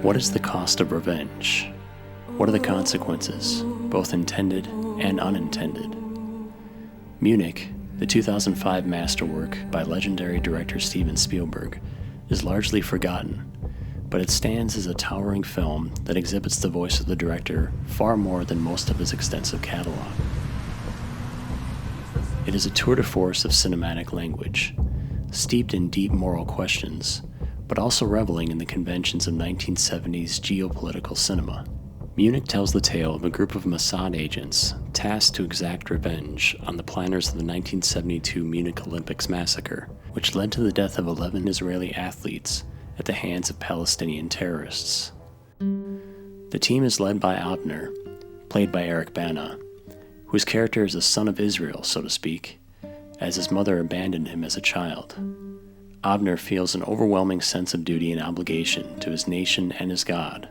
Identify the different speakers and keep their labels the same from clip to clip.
Speaker 1: What is the cost of revenge? What are the consequences, both intended and unintended? Munich, the 2005 masterwork by legendary director Steven Spielberg, is largely forgotten, but it stands as a towering film that exhibits the voice of the director far more than most of his extensive catalog. It is a tour de force of cinematic language, steeped in deep moral questions, but also reveling in the conventions of 1970s geopolitical cinema. Munich tells the tale of a group of Mossad agents tasked to exact revenge on the planners of the 1972 Munich Olympics massacre, which led to the death of 11 Israeli athletes at the hands of Palestinian terrorists. The team is led by Abner, played by Eric Bana, whose character is a son of Israel, so to speak, as his mother abandoned him as a child. Abner feels an overwhelming sense of duty and obligation to his nation and his God,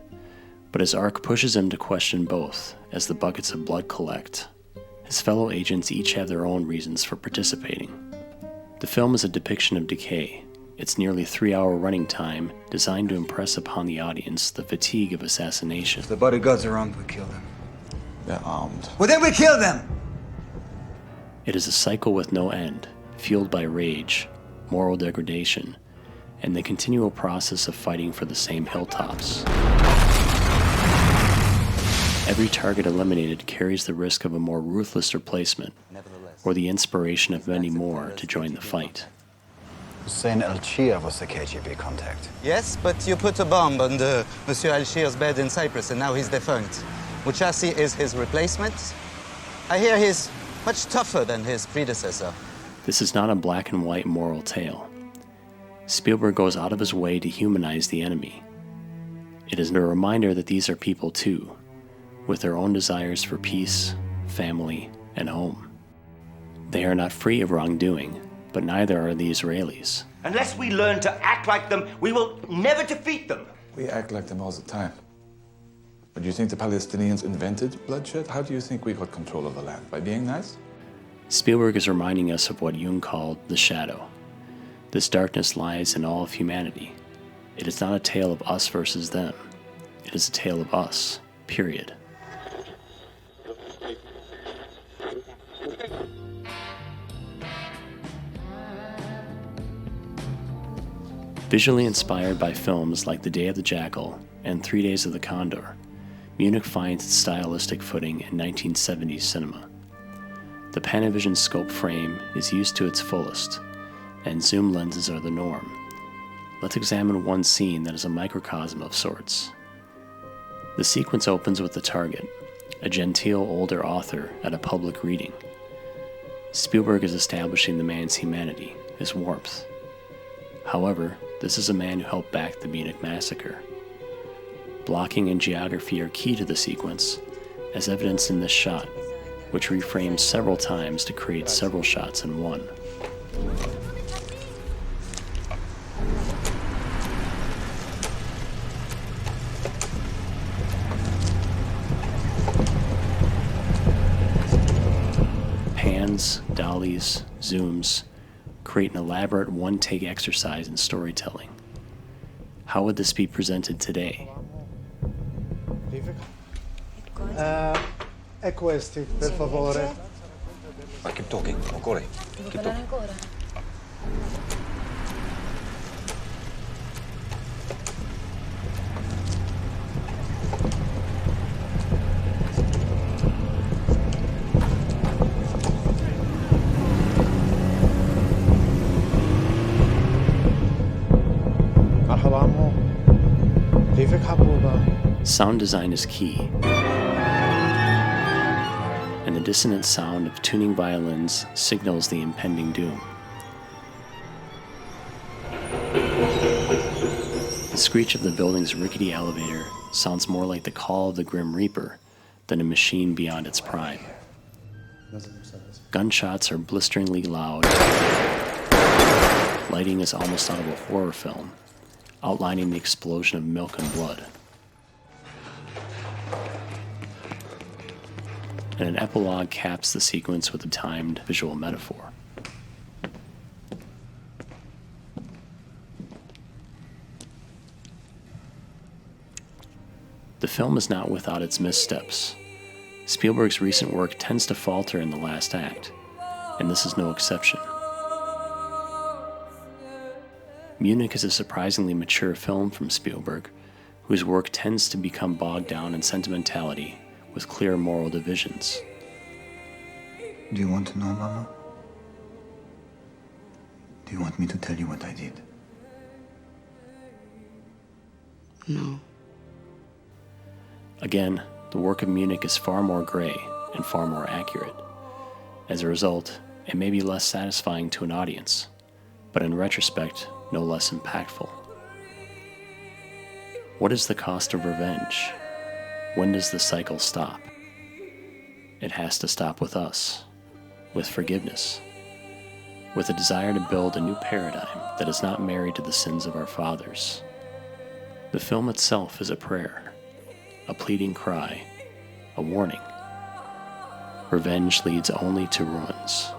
Speaker 1: but his arc pushes him to question both as the buckets of blood collect. His fellow agents each have their own reasons for participating. The film is a depiction of decay, its nearly 3-hour running time designed to impress upon the audience the fatigue of assassination.
Speaker 2: If the bodyguards are armed, we kill them.
Speaker 3: They're armed.
Speaker 2: Well, then we kill them!
Speaker 1: It is a cycle with no end, fueled by rage, moral degradation, and the continual process of fighting for the same hilltops. Every target eliminated carries the risk of a more ruthless replacement, or the inspiration of many more to join the fight.
Speaker 3: Hussein Al-Shia was the KGB contact.
Speaker 4: Yes, but you put a bomb on the Monsieur Al-Shir's bed in Cyprus, and now he's defunct. Muchasi is his replacement. I hear he's much tougher than his predecessor.
Speaker 1: This is not a black and white moral tale. Spielberg goes out of his way to humanize the enemy. It is a reminder that these are people too, with their own desires for peace, family, and home. They are not free of wrongdoing, but neither are the Israelis.
Speaker 5: Unless we learn to act like them, we will never defeat them.
Speaker 6: We act like them all the time. But do you think the Palestinians invented bloodshed? How do you think we got control of the land? By being nice?
Speaker 1: Spielberg is reminding us of what Jung called the shadow. This darkness lies in all of humanity. It is not a tale of us versus them. It is a tale of us, period. Visually inspired by films like The Day of the Jackal and 3 Days of the Condor, Munich finds its stylistic footing in 1970s cinema. The Panavision scope frame is used to its fullest, and zoom lenses are the norm. Let's examine one scene that is a microcosm of sorts. The sequence opens with the target, a genteel older author at a public reading. Spielberg is establishing the man's humanity, his warmth. However, this is a man who helped back the Munich massacre. Blocking and geography are key to the sequence, as evidenced in this shot, which reframes several times to create several shots in one. Pans, dollies, zooms create an elaborate one-take exercise in storytelling. How would this be presented today?
Speaker 7: E questi, per favore.
Speaker 3: Keep talking, Okore. Keep talking.
Speaker 1: Sound design is key, and the dissonant sound of tuning violins signals the impending doom. The screech of the building's rickety elevator sounds more like the call of the Grim Reaper than a machine beyond its prime. Gunshots are blisteringly loud. Lighting is almost out of a horror film, outlining the explosion of milk and blood. And an epilogue caps the sequence with a timed visual metaphor. The film is not without its missteps. Spielberg's recent work tends to falter in the last act, and this is no exception. Munich is a surprisingly mature film from Spielberg, whose work tends to become bogged down in sentimentality with clear moral divisions.
Speaker 2: Do you want to know, Mama? Do you want me to tell you what I did?
Speaker 8: No.
Speaker 1: Again, the work of Munich is far more gray and far more accurate. As a result, it may be less satisfying to an audience, but in retrospect, no less impactful. What is the cost of revenge? When does the cycle stop? It has to stop with us, with forgiveness, with a desire to build a new paradigm that is not married to the sins of our fathers. The film itself is a prayer, a pleading cry, a warning. Revenge leads only to ruins.